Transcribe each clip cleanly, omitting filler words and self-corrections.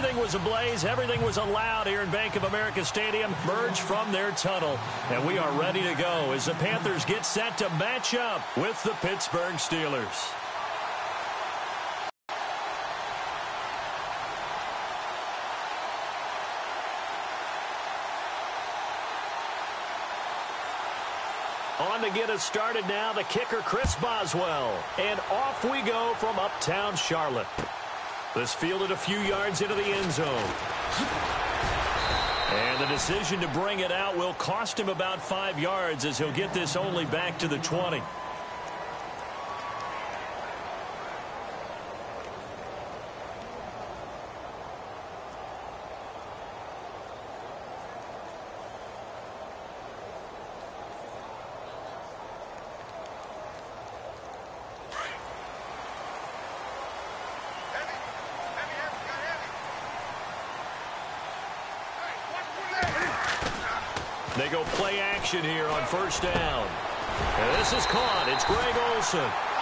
Everything was ablaze. Everything was allowed here in Bank of America Stadium. Merge from their tunnel. And we are ready to go as the Panthers get set to match up with the Pittsburgh Steelers. On to get us started now, the kicker, Chris Boswell. And off we go from uptown Charlotte. This fielded a few yards into the end zone. And the decision to bring it out will cost him about 5 yards as he'll get this only back to the 20. They go play action here on first down. And this is caught. It's Greg Olsen.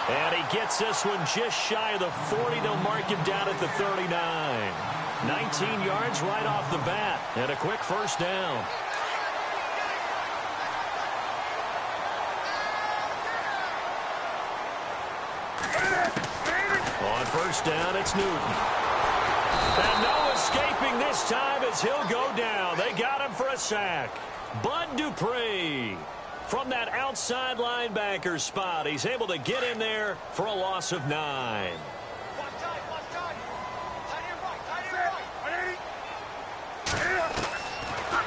And he gets this one just shy of the 40. They'll mark him down at the 39. 19 yards right off the bat. And a quick first down. On first down, it's Newton. And no escaping this time as he'll go down. They got him for a sack. Bud Dupree from that outside linebacker spot. He's able to get in there for a loss of 9.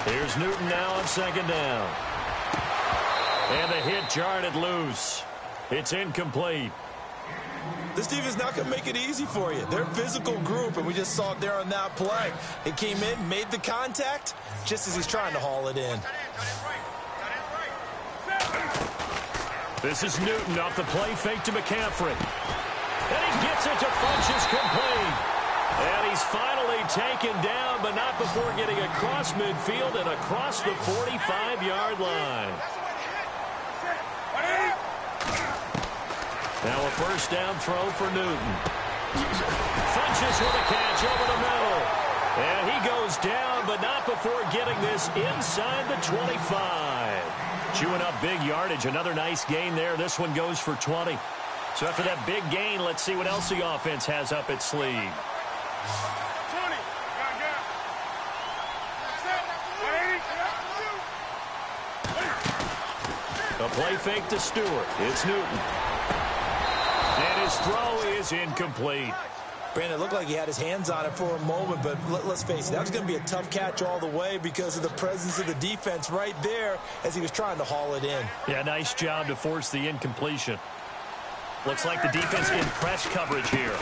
Here's Newton now on second down. And the hit jarred it loose. It's incomplete. This defense not going to make it easy for you. They're a physical group, and we just saw it there on that play. It came in, made the contact, just as he's trying to haul it in. This is Newton off the play fake to McCaffrey. And he gets it to Funchess complete. And he's finally taken down, but not before getting across midfield and across the 45-yard line. Now a first down throw for Newton. Funchess with a catch over the middle. And he goes down, but not before getting this inside the 25. Chewing up big yardage. Another nice gain there. This one goes for 20. So after that big gain, let's see what else the offense has up its sleeve. A play fake to Stewart. It's Newton. And his throw is incomplete. Brandon, it looked like he had his hands on it for a moment, but let's face it, that was going to be a tough catch all the way because of the presence of the defense right there as he was trying to haul it in. Yeah, nice job to force the incompletion. Looks like the defense in press coverage here.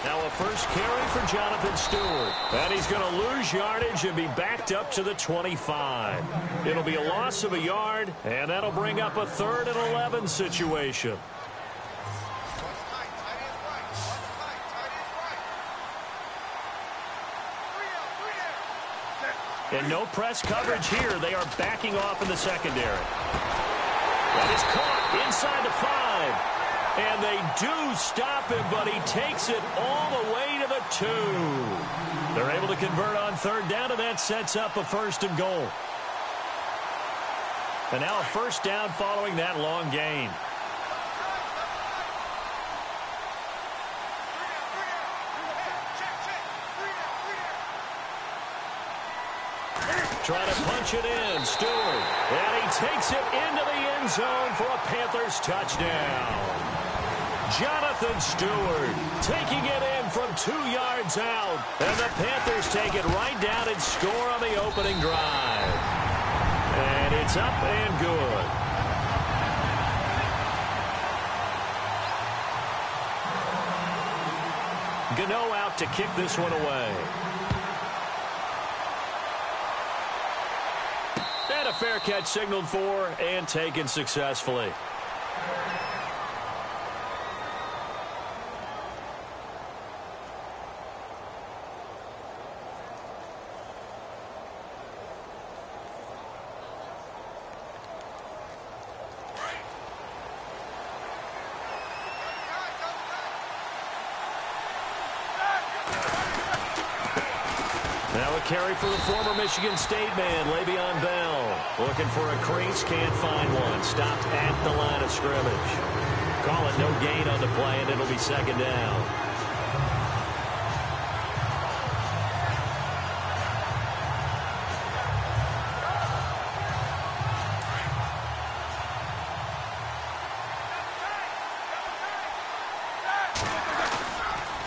Now a first carry for Jonathan Stewart. And he's going to lose yardage and be backed up to the 25. It'll be a loss of a yard, and that'll bring up a 3rd and 11 situation. And no press coverage here. They are backing off in the secondary. That is caught inside the 5. And they do stop him, but he takes it all the way to the 2. They're able to convert on 3rd down, and that sets up a 1st and goal. And now a first down following that long gain. Trying to punch it in, Stewart. And he takes it into the end zone for a Panthers touchdown. Jonathan Stewart taking it in from 2 yards out. And the Panthers take it right down and score on the opening drive. And it's up and good. Gano out to kick this one away. And a fair catch signaled for and taken successfully. Now a carry for the former Michigan State man, Le'Veon Bell. Looking for a crease, can't find one. Stopped at the line of scrimmage. Call it no gain on the play, and it'll be second down.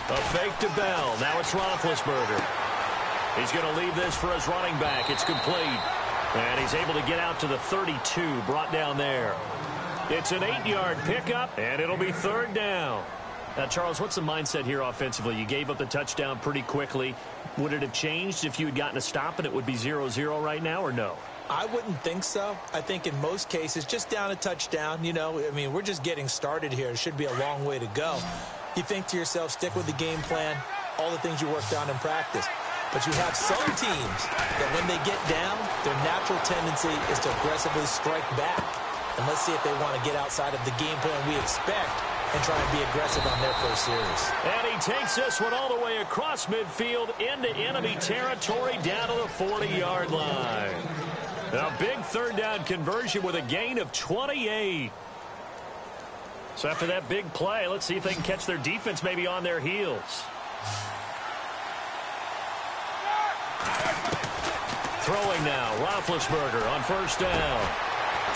A fake to Bell. Now it's Roethlisberger. He's going to leave this for his running back. It's complete. And he's able to get out to the 32, brought down there. It's an 8-yard pickup, and it'll be third down. Now, Charles, what's the mindset here offensively? You gave up the touchdown pretty quickly. Would it have changed if you had gotten a stop and it would be 0-0 right now, or no? I wouldn't think so. I think in most cases, just down a touchdown, you know, I mean, we're just getting started here. It should be a long way to go. You think to yourself, stick with the game plan, all the things you worked on in practice. But you have some teams that when they get down, their natural tendency is to aggressively strike back. And let's see if they want to get outside of the game plan we expect and try and be aggressive on their first series. And he takes this one all the way across midfield into enemy territory down to the 40-yard line. A big third down conversion with a gain of 28. So after that big play, let's see if they can catch their defense maybe on their heels. Throwing now, Roethlisberger on first down.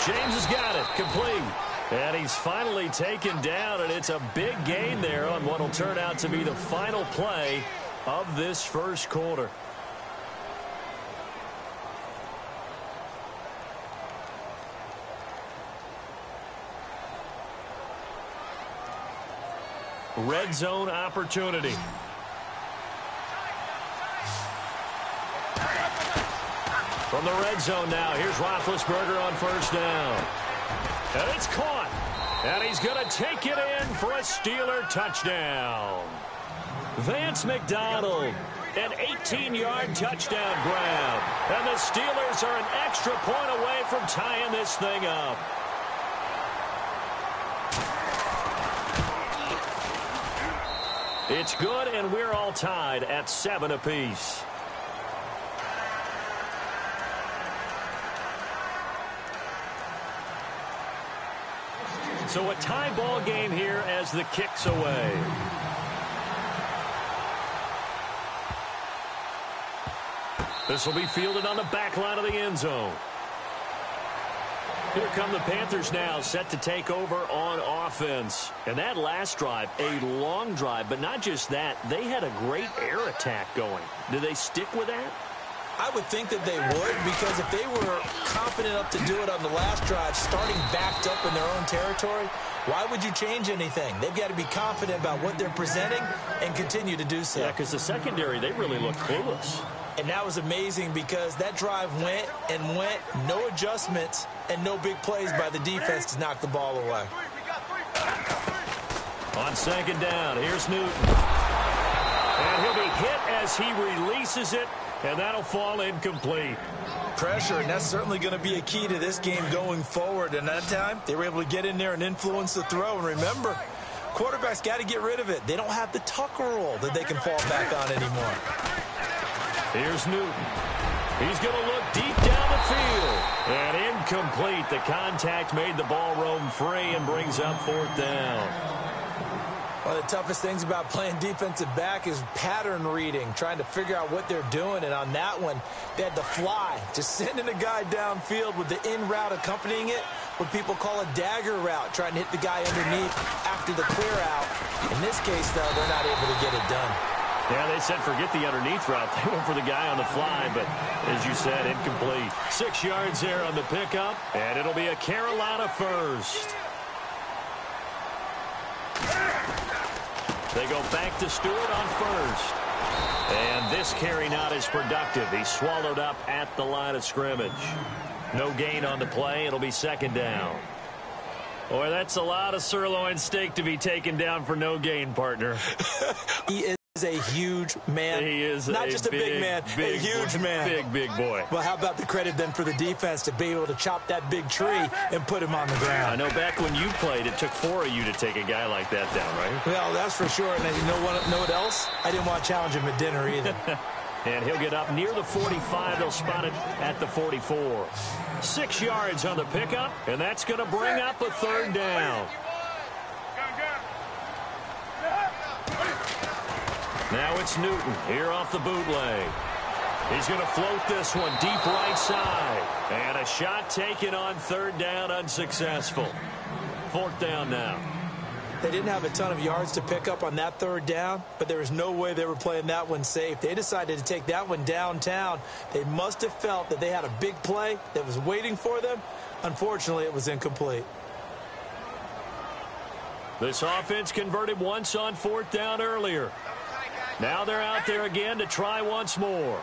James has got it, complete. And he's finally taken down, and it's a big gain there on what will turn out to be the final play of this first quarter. Red zone opportunity. From the red zone now, here's Roethlisberger on first down. And it's caught. And he's going to take it in for a Steeler touchdown. Vance McDonald, an 18-yard touchdown grab. And the Steelers are an extra point away from tying this thing up. It's good, and we're all tied at 7 apiece. So a tie ball game here as the kick's away. This will be fielded on the back line of the end zone. Here come the Panthers now, set to take over on offense. And that last drive, a long drive, but not just that, they had a great air attack going. Do they stick with that? I would think that they would, because if they were confident enough to do it on the last drive, starting backed up in their own territory, why would you change anything? They've got to be confident about what they're presenting and continue to do so. Yeah, because the secondary, they really look clueless. And that was amazing because that drive went and went, no adjustments and no big plays by the defense to knock the ball away. On second down, here's Newton. And he'll be hit as he releases it, and that'll fall incomplete. Pressure, and that's certainly going to be a key to this game going forward. And that time, they were able to get in there and influence the throw. And remember, quarterbacks got to get rid of it. They don't have the Tucker roll that they can fall back on anymore. Here's Newton. He's going to look deep down the field. And incomplete. The contact made the ball roam free and brings up fourth down. One of the toughest things about playing defensive back is pattern reading, trying to figure out what they're doing. And on that one, they had the fly, just sending a guy downfield with the in route accompanying it, what people call a dagger route, trying to hit the guy underneath after the clear out. In this case, though, they're not able to get it done. Yeah, they said forget the underneath route. They went for the guy on the fly, but as you said, incomplete. 6 yards there on the pickup, and it'll be a Carolina first. They go back to Stewart on first. And this carry not as productive. He's swallowed up at the line of scrimmage. No gain on the play. It'll be second down. Boy, that's a lot of sirloin steak to be taken down for no gain, partner. He is a huge man. He is not just a big man, a huge man. Big boy. Well, how about the credit then for the defense to be able to chop that big tree and put him on the ground? I know back when you played, it took 4 of you to take a guy like that down, right? Well, that's for sure. And you know what else? I didn't want to challenge him at dinner either. And he'll get up near the 45. They'll spot it at the 44. 6 yards on the pickup, and that's going to bring up a third down. Now it's Newton here off the bootleg. He's going to float this one deep right side. And a shot taken on third down, unsuccessful. Fourth down now. They didn't have a ton of yards to pick up on that third down, but there was no way they were playing that one safe. They decided to take that one downtown. They must have felt that they had a big play that was waiting for them. Unfortunately, it was incomplete. This offense converted once on fourth down earlier. Now they're out there again to try once more.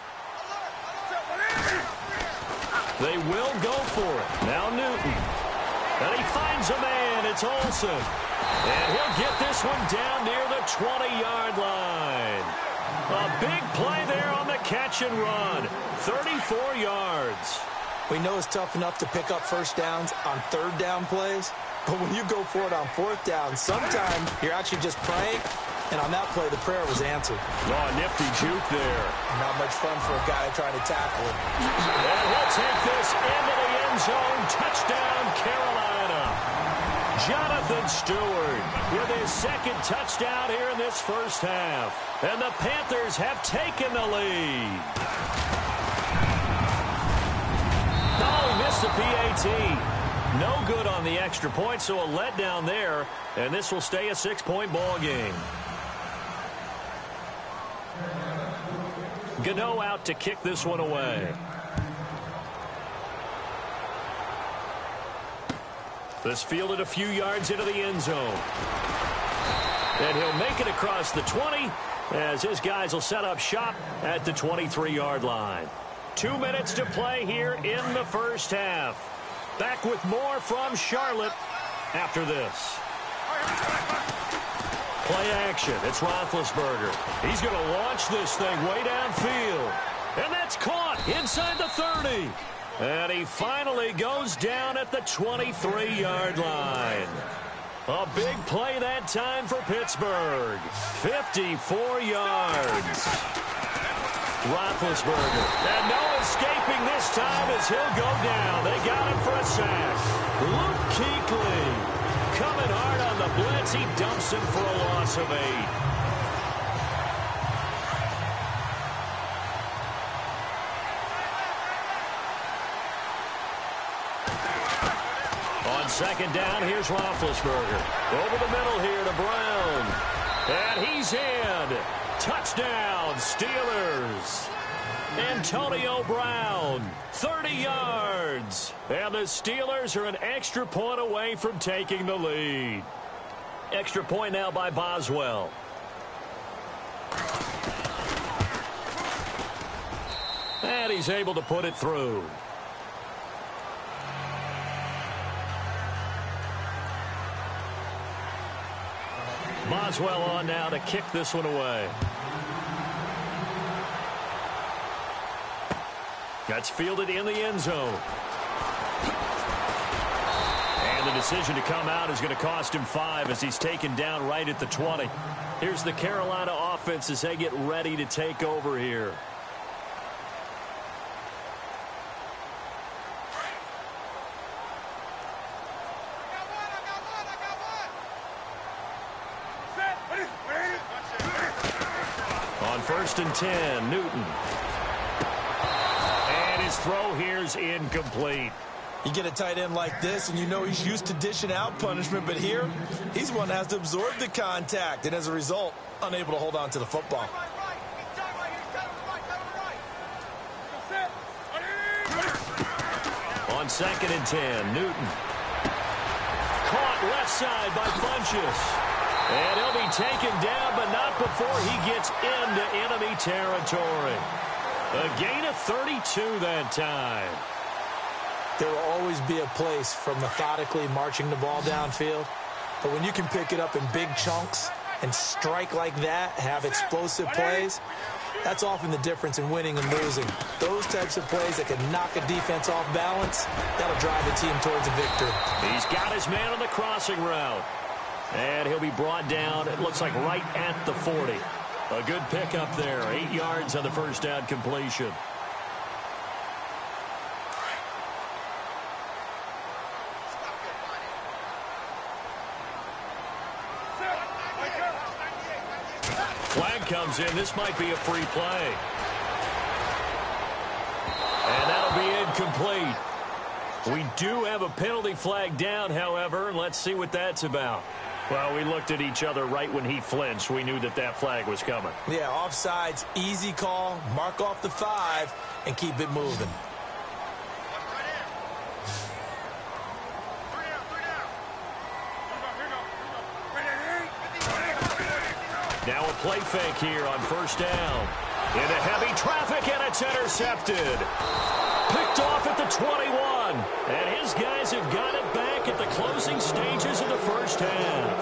They will go for it. Now Newton. And he finds a man. It's Olsen. And he'll get this one down near the 20-yard line. A big play there on the catch and run. 34 yards. We know it's tough enough to pick up first downs on third down plays, but when you go for it on fourth down, sometimes you're actually just praying, and on that play, the prayer was answered. Oh, nifty juke there. Not much fun for a guy trying to tackle him. And he'll take this into the end zone. Touchdown, Carolina. Jonathan Stewart with his second touchdown here in this first half. And the Panthers have taken the lead. Oh, he missed the PAT. No good on the extra point, so a letdown there. And this will stay a 6-point ball game. Gano out to kick this one away. This fielded a few yards into the end zone. And he'll make it across the 20 as his guys will set up shop at the 23-yard line. 2 minutes to play here in the first half. Back with more from Charlotte after this. Play action. It's Roethlisberger. He's going to launch this thing way downfield. And that's caught inside the 30. And he finally goes down at the 23-yard line. A big play that time for Pittsburgh. 54 yards. Roethlisberger. And no escaping this time as he'll go down. They got him for a sack. Luke Kuechly coming hard on the blitz. He dumps him for a loss of 8. On second down, here's Roethlisberger. Over the middle here to Brown. And he's in. Touchdown, Steelers. Antonio Brown, 30 yards. And the Steelers are an extra point away from taking the lead. Extra point now by Boswell. And he's able to put it through. Boswell on now to kick this one away. That's fielded in the end zone. And the decision to come out is going to cost him 5 as he's taken down right at the 20. Here's the Carolina offense as they get ready to take over here. On 1st and 10, Newton. And his throw here's incomplete. You get a tight end like this, and you know he's used to dishing out punishment, but here, he's one that has to absorb the contact, and as a result, unable to hold on to the football. On 2nd and 10, Newton. Caught left side by Funchess. And he'll be taken down, but not before he gets into enemy territory. A gain of 32 that time. There will always be a place for methodically marching the ball downfield. But when you can pick it up in big chunks and strike like that, have explosive plays, that's often the difference in winning and losing. Those types of plays that can knock a defense off balance, that'll drive the team towards a victory. He's got his man on the crossing route. And he'll be brought down, it looks like right at the 40. A good pickup there. 8 yards on the first down completion. Flag comes in. This might be a free play. And that'll be incomplete. We do have a penalty flag down, however. Let's see what that's about. Well, we looked at each other right when he flinched. We knew that that flag was coming. Yeah, offsides, easy call. Mark off the 5 and keep it moving. Now a play fake here on first down. Into heavy traffic, and it's intercepted. Picked off at the 21. And his guys have got it back at the closing stages of the first half.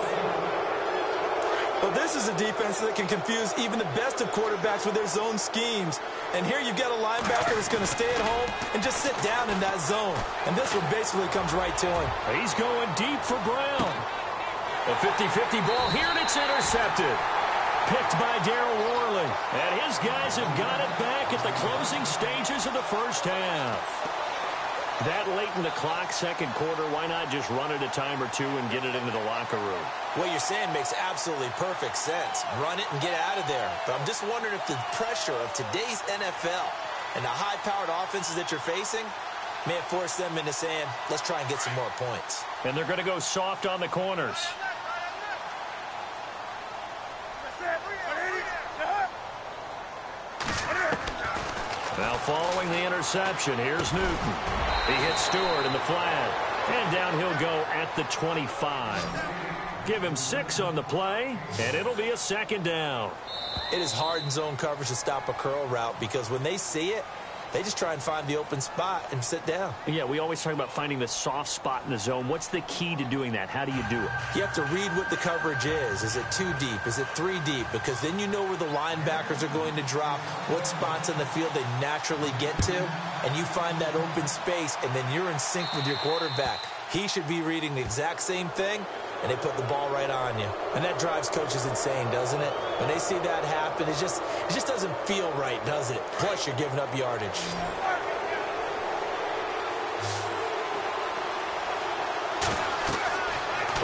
Well, this is a defense that can confuse even the best of quarterbacks with their zone schemes. And here you've got a linebacker that's going to stay at home and just sit down in that zone. And this one basically comes right to him. He's going deep for Brown. A 50-50 ball here, and it's intercepted. Picked by Darryl Worley. And his guys have got it back at the closing stages of the first half. That late in the clock, second quarter, why not just run it a time or two and get it into the locker room? What you're saying makes absolutely perfect sense. Run it and get out of there. But I'm just wondering if the pressure of today's NFL and the high-powered offenses that you're facing may have forced them into saying, let's try and get some more points. And they're going to go soft on the corners. Now following the interception, here's Newton. He hits Stewart in the flat. And down he'll go at the 25. Give him 6 on the play, and it'll be a second down. It is hard in zone coverage to stop a curl route because when they see it, they just try and find the open spot and sit down. Yeah, we always talk about finding the soft spot in the zone. What's the key to doing that? How do you do it? You have to read what the coverage is. Is it 2 deep? Is it 3 deep? Because then you know where the linebackers are going to drop, what spots on the field they naturally get to, and you find that open space, and then you're in sync with your quarterback. He should be reading the exact same thing, and they put the ball right on you. And that drives coaches insane, doesn't it? When they see that happen, it just doesn't feel right, does it? Plus, you're giving up yardage.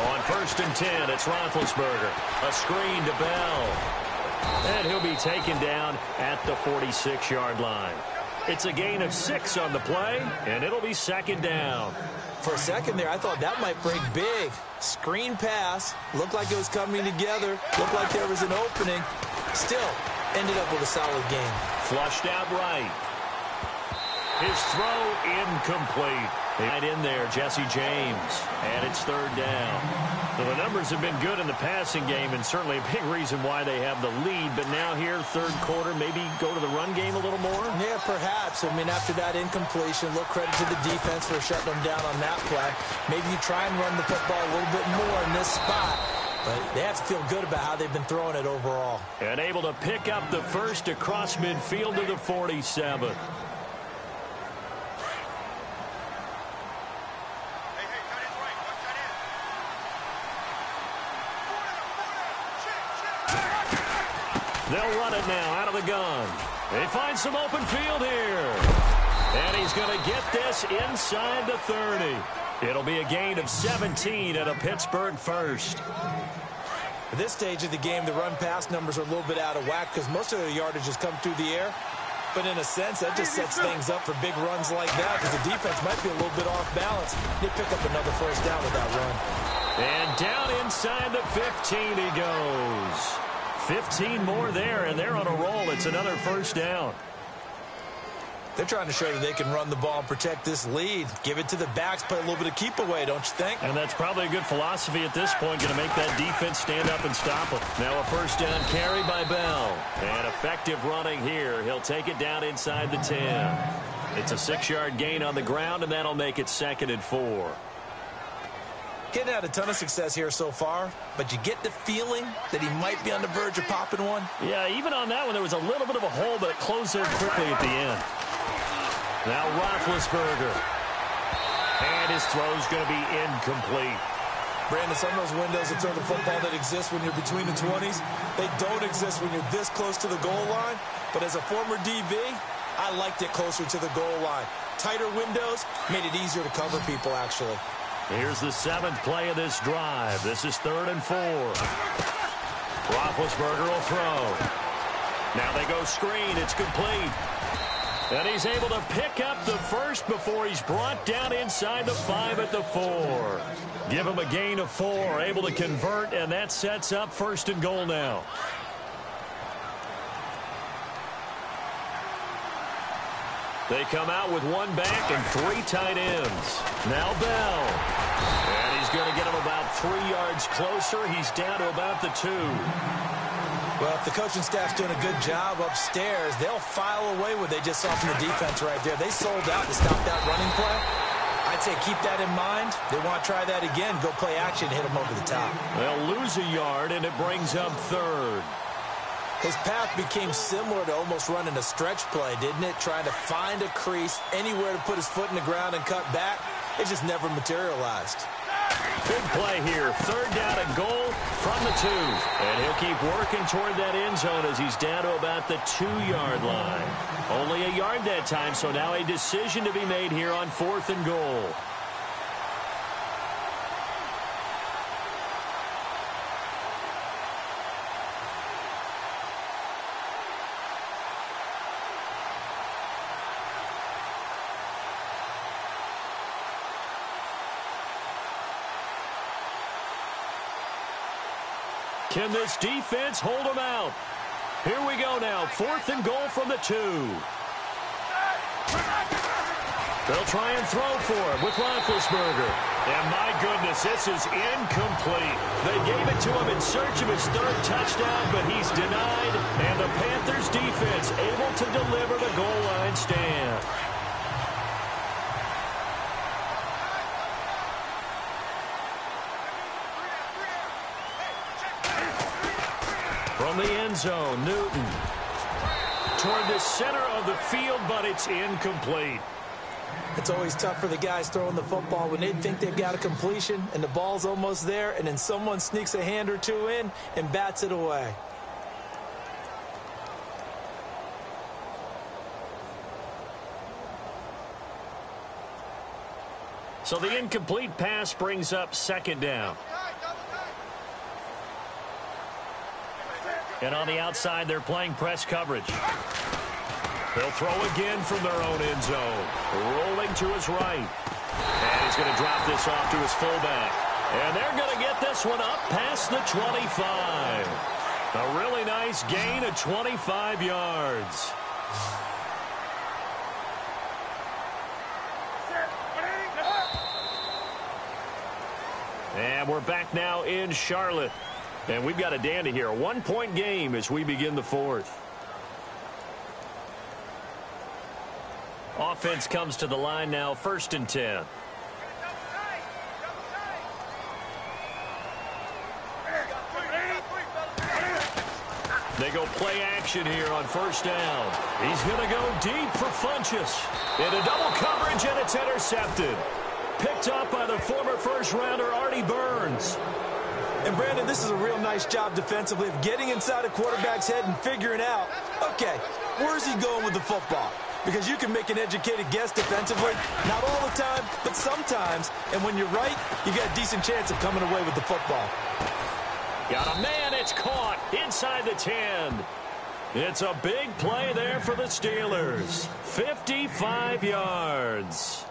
On 1st and 10, it's Roethlisberger. A screen to Bell. And he'll be taken down at the 46-yard line. It's a gain of 6 on the play, and it'll be second down. For a second there, I thought that might break big. Screen pass. Looked like it was coming together. Looked like there was an opening. Still, ended up with a solid game. Flushed out right. His throw incomplete. Right in there, Jesse James. And it's third down. So the numbers have been good in the passing game, and certainly a big reason why they have the lead. But now here, third quarter, maybe go to the run game a little more? Yeah, perhaps. I mean, after that incompletion, a little credit to the defense for shutting them down on that play. Maybe you try and run the football a little bit more in this spot. But they have to feel good about how they've been throwing it overall. And able to pick up the first across midfield to the 47. They'll run it now out of the gun. They find some open field here. And he's going to get this inside the 30. It'll be a gain of 17 at a Pittsburgh first. At this stage of the game, the run-pass numbers are a little bit out of whack because most of their yardage has come through the air. But in a sense, that just sets things up for big runs like that because the defense might be a little bit off balance. They pick up another first down with that run. And down inside the 15 he goes. 15 more there, and they're on a roll. It's another first down. They're trying to show that they can run the ball and protect this lead. Give it to the backs, play a little bit of keep away, don't you think? And that's probably a good philosophy at this point, going to make that defense stand up and stop them. Now a first down carry by Bell. And effective running here. He'll take it down inside the 10. It's a 6-yard gain on the ground, and that'll make it 2nd and 4. Getting had a ton of success here so far, but you get the feeling that he might be on the verge of popping one. Yeah, even on that one, there was a little bit of a hole, but it closed there quickly at the end. Now Roethlisberger. And his throw's going to be incomplete. Brandon, some of those windows to throw the football that exist when you're between the 20s, they don't exist when you're this close to the goal line. But as a former DB, I liked it closer to the goal line. Tighter windows made it easier to cover people, actually. Here's the 7th play of this drive. This is 3rd and 4. Roethlisberger will throw. Now they go screen. It's complete. And he's able to pick up the first before he's brought down inside the 5 at the 4. Give him a gain of 4. Able to convert, and that sets up 1st and goal now. They come out with 1 back and 3 tight ends. Now Bell. And he's going to get him about 3 yards closer. He's down to about the 2. Well, if the coaching staff's doing a good job upstairs, they'll file away what they just saw from the defense right there. They sold out to stop that running play. I'd say keep that in mind. They want to try that again. Go play action, hit them over the top. They'll lose a yard, and it brings up 3rd. His path became similar to almost running a stretch play, didn't it? Trying to find a crease, anywhere to put his foot in the ground and cut back. It just never materialized. Big play here. 3rd down and goal from the 2. And he'll keep working toward that end zone as he's down to about the 2-yard line. Only a yard that time, so now a decision to be made here on 4th and goal. Can this defense hold them out? Here we go now. 4th and goal from the 2. They'll try and throw for it with Roethlisberger. And my goodness, this is incomplete. They gave it to him in search of his 3rd touchdown, but he's denied. And the Panthers defense able to deliver the goal line stand. From the end zone, Newton toward the center of the field, but it's incomplete. It's always tough for the guys throwing the football when they think they've got a completion and the ball's almost there, and then someone sneaks a hand or 2 in and bats it away. So the incomplete pass brings up 2nd down. And on the outside, they're playing press coverage. They'll throw again from their own end zone. Rolling to his right. And he's going to drop this off to his fullback. And they're going to get this one up past the 25. A really nice gain of 25 yards. And we're back now in Charlotte. And we've got a dandy here. A 1-point game as we begin the 4th. Offense comes to the line now, 1st and 10. They go play action here on 1st down. He's going to go deep for Funchess. Into double coverage, and it's intercepted. Picked up by the former 1st-rounder, Artie Burns. And, Brandon, this is a real nice job defensively of getting inside a quarterback's head and figuring out, okay, where's he going with the football? Because you can make an educated guess defensively, not all the time, but sometimes. And when you're right, you got a decent chance of coming away with the football. Got a man, it's caught inside the 10. It's a big play there for the Steelers. 55 yards.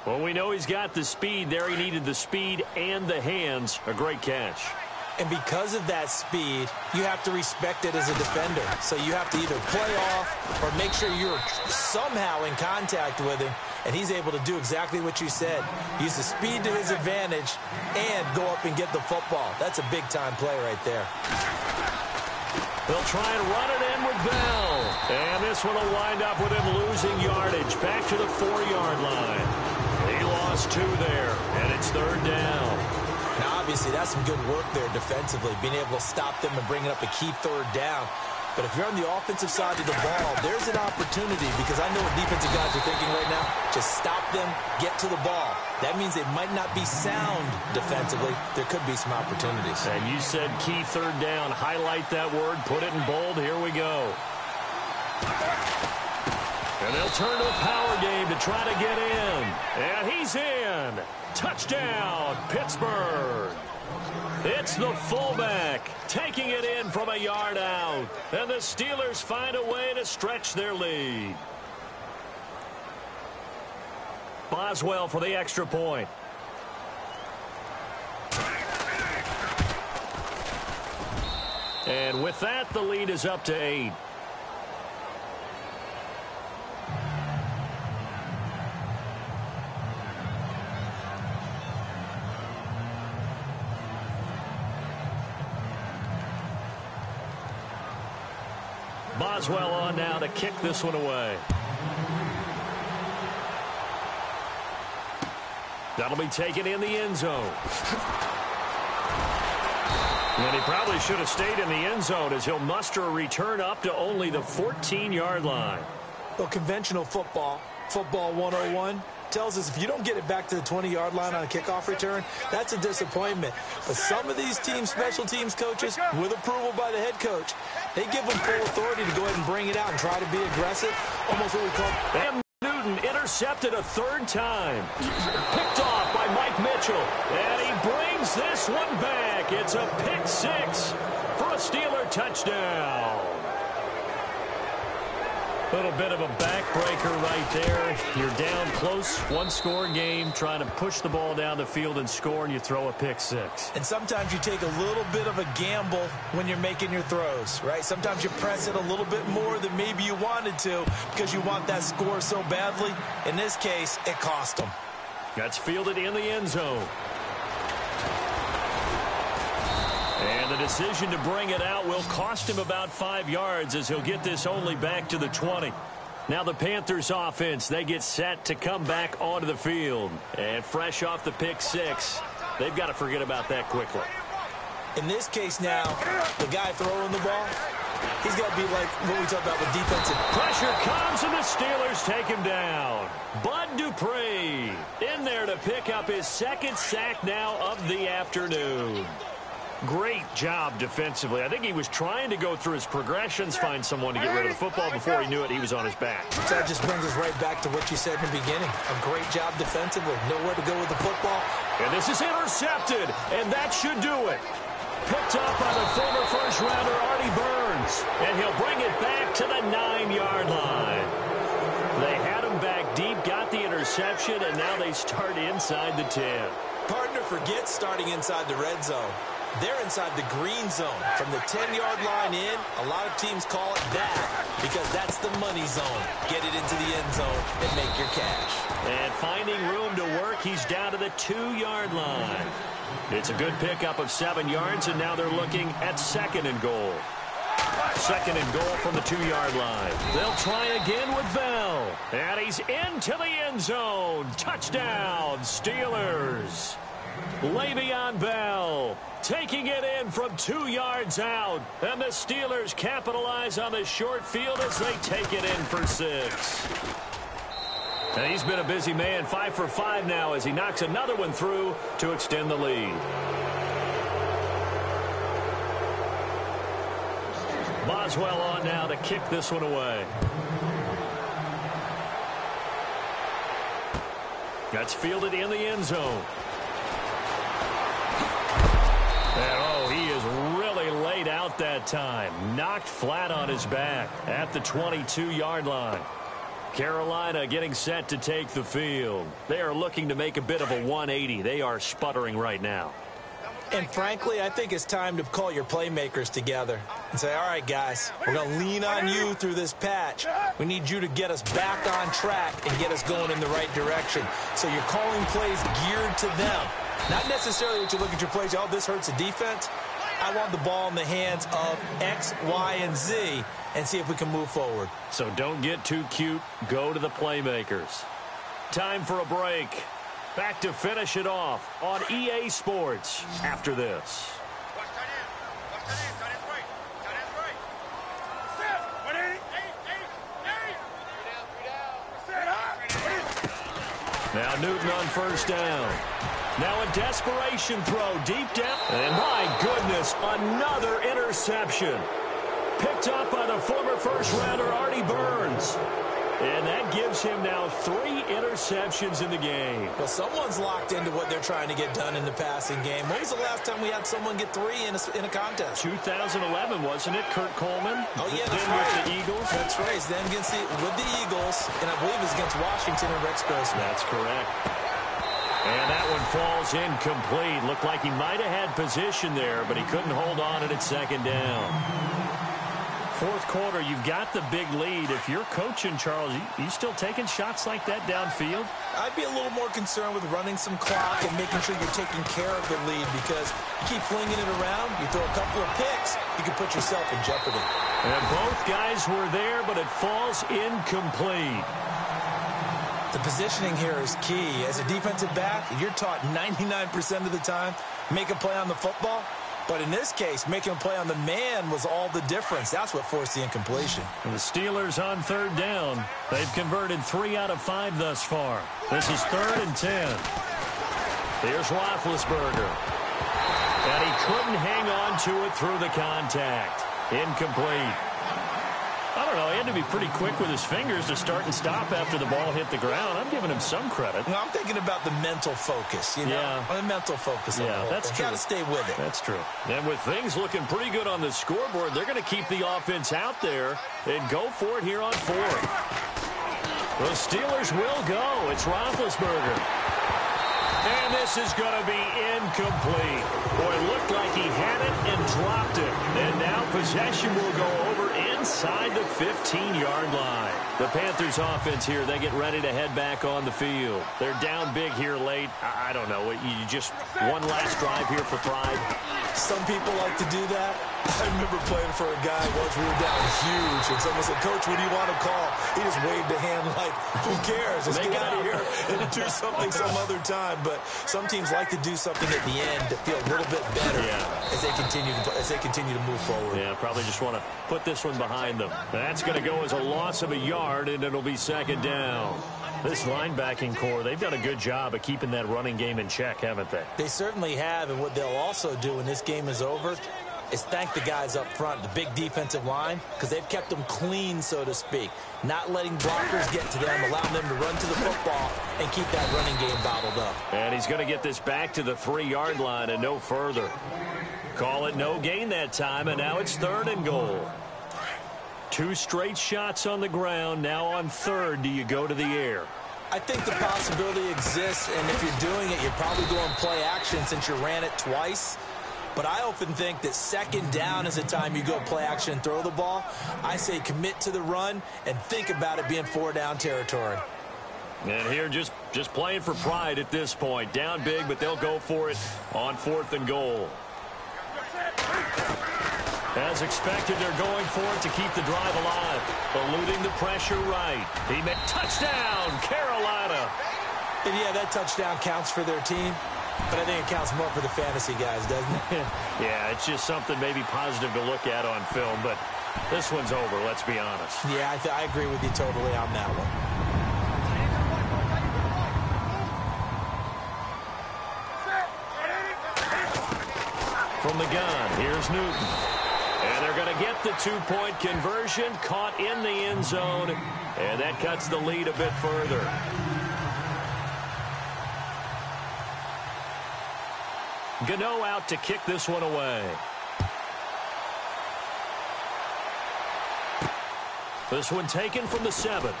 Well, we know he's got the speed there. He needed the speed and the hands. A great catch. And because of that speed, you have to respect it as a defender. So you have to either play off or make sure you're somehow in contact with him. And he's able to do exactly what you said. Use the speed to his advantage and go up and get the football. That's a big-time play right there. They'll try and run it in with Bell. And this one will wind up with him losing yardage back to the 4-yard line. He lost 2 there, and it's 3rd down. Now, obviously, that's some good work there defensively, being able to stop them and bring it up a key 3rd down. But if you're on the offensive side of the ball, there's an opportunity, because I know what defensive guys are thinking right now. Just stop them, get to the ball. That means they might not be sound defensively. There could be some opportunities. And you said key third down. Highlight that word. Put it in bold. Here we go. And they'll turn to a power game to try to get in. And he's in. Touchdown, Pittsburgh. It's the fullback taking it in from a yard out. And the Steelers find a way to stretch their lead. Boswell for the extra point. And with that, the lead is up to 8. Boswell on now to kick this one away. That'll be taken in the end zone. And he probably should have stayed in the end zone, as he'll muster a return up to only the 14-yard line. Well, conventional football 101, tells us if you don't get it back to the 20-yard line on a kickoff return, that's a disappointment. But some of these teams, special teams coaches, with approval by the head coach, they give them full authority to go ahead and bring it out and try to be aggressive, almost what we call... And Newton intercepted a third time. Picked off by Mike Mitchell. And he brings this one back. It's a pick six for a Steeler touchdown. Little bit of a backbreaker right there. You're down close, one-score game, trying to push the ball down the field and score, and you throw a pick six. And sometimes you take a little bit of a gamble when you're making your throws, right? Sometimes you press it a little bit more than maybe you wanted to because you want that score so badly. In this case, it cost them. That's fielded in the end zone. And the decision to bring it out will cost him about 5 yards, as he'll get this only back to the 20. Now the Panthers offense, they get set to come back onto the field. And fresh off the pick six, they've got to forget about that quickly. In this case now, the guy throwing the ball, he's got to be like what we talked about with defensive. Pressure comes, and the Steelers take him down. Bud Dupree in there to pick up his second sack now of the afternoon. Great job defensively. I think he was trying to go through his progressions, find someone to get rid of the football. Before he knew it, he was on his back. So that just brings us right back to what you said in the beginning. A great job defensively. Nowhere to go with the football. And this is intercepted, and that should do it. Picked up by the former first-rounder Artie Burns. And he'll bring it back to the 9-yard line. They had him back deep, got the interception, and now they start inside the 10. Partner forgets starting inside the red zone. They're inside the green zone. From the 10-yard line in, a lot of teams call it that because that's the money zone. Get it into the end zone and make your cash. And finding room to work, he's down to the 2-yard line. It's a good pickup of 7 yards, and now they're looking at second and goal. Second and goal from the 2-yard line. They'll try again with Bell. And he's into the end zone. Touchdown, Steelers. Le'Veon Bell taking it in from 2 yards out. And the Steelers capitalize on the short field as they take it in for 6. And he's been a busy man, 5 for 5 now as he knocks another one through to extend the lead. Boswell on now to kick this one away. That's fielded in the end zone. And oh, he is really laid out that time. Knocked flat on his back at the 22-yard line. Carolina getting set to take the field. They are looking to make a bit of a 180. They are sputtering right now. And frankly, I think it's time to call your playmakers together and say, all right, guys, we're going to lean on you through this patch. We need you to get us back on track and get us going in the right direction. So you're calling plays geared to them. Not necessarily what you look at your plays, oh, this hurts the defense. I want the ball in the hands of X, Y, and Z and see if we can move forward. So don't get too cute. Go to the playmakers. Time for a break. Back to finish it off on EA Sports after this. Now Newton on first down. Now a desperation throw deep down. And my goodness, another interception. Picked up by the former first-rounder Artie Burns. And that gives him now 3 interceptions in the game. Well, someone's locked into what they're trying to get done in the passing game. When was the last time we had someone get 3 in a contest? 2011, wasn't it? Kurt Coleman? Oh, yeah, that's then right. with the Eagles? That's right. It's then with the Eagles, and I believe it's against Washington and Rex Grossman. That's correct. And that one falls incomplete. Looked like he might have had position there, but he couldn't hold on at second down. Fourth quarter, you've got the big lead. If you're coaching, Charles, you still taking shots like that downfield? I'd be a little more concerned with running some clock and making sure you're taking care of the lead, because you keep flinging it around, you throw a couple of picks, you can put yourself in jeopardy. And both guys were there, but it falls incomplete. The positioning here is key. As a defensive back, you're taught 99% of the time, make a play on the football. But in this case, making a play on the man was all the difference. That's what forced the incompletion. And the Steelers on third down. They've converted 3 out of 5 thus far. This is 3rd and 10. Here's Roethlisberger. And he couldn't hang on to it through the contact. Incomplete. I don't know, he had to be pretty quick with his fingers to start and stop after the ball hit the ground. I'm giving him some credit. Well, I'm thinking about the mental focus, you know? Yeah. The mental focus. Yeah, that's true. You got to stay with it. That's true. And with things looking pretty good on the scoreboard, they're going to keep the offense out there and go for it here on 4th. The Steelers will go. It's Roethlisberger. And this is going to be incomplete. Boy, it looked like he had it and dropped it. And now possession will go over inside the 15-yard line. The Panthers offense here, they get ready to head back on the field. They're down big here late. I don't know. You just one last drive here for pride. Some people like to do that. I remember playing for a guy once. We were down huge, and someone said, "Coach, what do you want to call?" He just waved a hand like, "Who cares? Let's get out of here and do something some other time." But some teams like to do something at the end to feel a little bit better as they continue to move forward. Yeah, probably just want to put this one behind them. That's going to go as a loss of a yard, and it'll be 2nd down. This linebacking core, they've done a good job of keeping that running game in check, haven't they? They certainly have, and what they'll also do when this game is over is thank the guys up front, the big defensive line, because they've kept them clean, so to speak. Not letting blockers get to them, allowing them to run to the football and keep that running game bottled up. And he's going to get this back to the 3-yard line and no further. Call it no gain that time, and now it's 3rd and goal. 2 straight shots on the ground. Now on 3rd, do you go to the air? I think the possibility exists, and if you're doing it, you're probably going play action since you ran it twice. But I often think that 2nd down is the time you go play action and throw the ball. I say commit to the run and think about it being 4-down territory. And here just playing for pride at this point. Down big, but they'll go for it on 4th and goal. As expected, they're going for it to keep the drive alive. Eluding the pressure right. He made touchdown, Carolina. And yeah, that touchdown counts for their team. But I think it counts more for the fantasy guys, doesn't it? Yeah, it's just something maybe positive to look at on film. But this one's over, let's be honest. Yeah, I agree with you totally on that one. From the gun, here's Newton. And they're going to get the 2-point conversion, caught in the end zone, and that cuts the lead a bit further. Gano out to kick this one away. This one taken from the 7.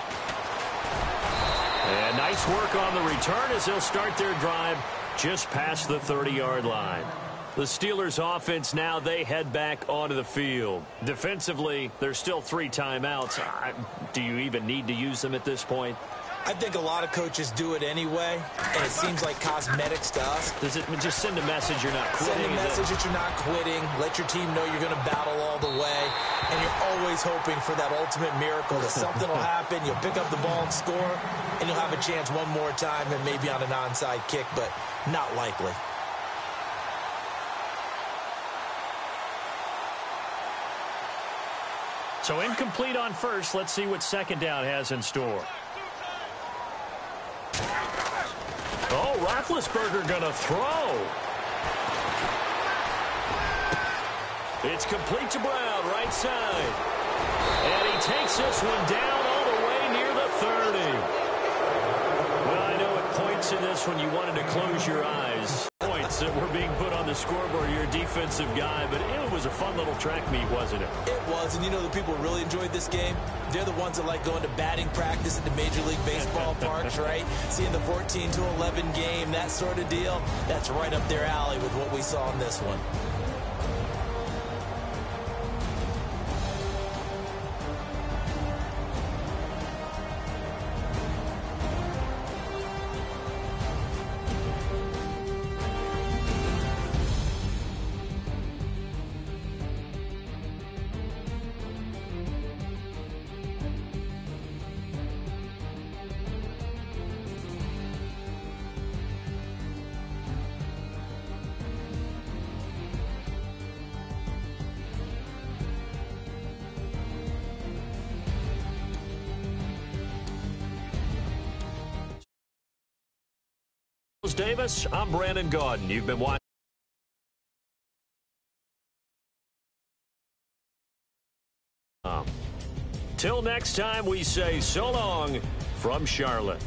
And nice work on the return as they'll start their drive just past the 30-yard line. The Steelers offense now, they head back onto the field. Defensively, there's still 3 timeouts. Do you even need to use them at this point? I think a lot of coaches do it anyway, and it seems like cosmetics to us. Does it just send a message you're not quitting? Send a message that you're not quitting. Let your team know you're going to battle all the way, and you're always hoping for that ultimate miracle that something will happen, you'll pick up the ball and score, and you'll have a chance one more time and maybe on an onside kick, but not likely. So incomplete on 1st. Let's see what 2nd down has in store. Oh, Roethlisberger going to throw. It's complete to Brown, right side. And he takes this one down all the way near the 30. Well, I know at points in this when you wanted to close your eyes. Points that were being put on the scoreboard. You're a defensive guy, but it was a fun little track meet, wasn't it? It was, and you know the people who really enjoyed this game? They're the ones that like going to batting practice at the Major League Baseball parks, right? Seeing the 14-11 game, that sort of deal. That's right up their alley with what we saw in this one. Davis, I'm Brandon Gaudin. You've been watching. Till next time, we say so long from Charlotte.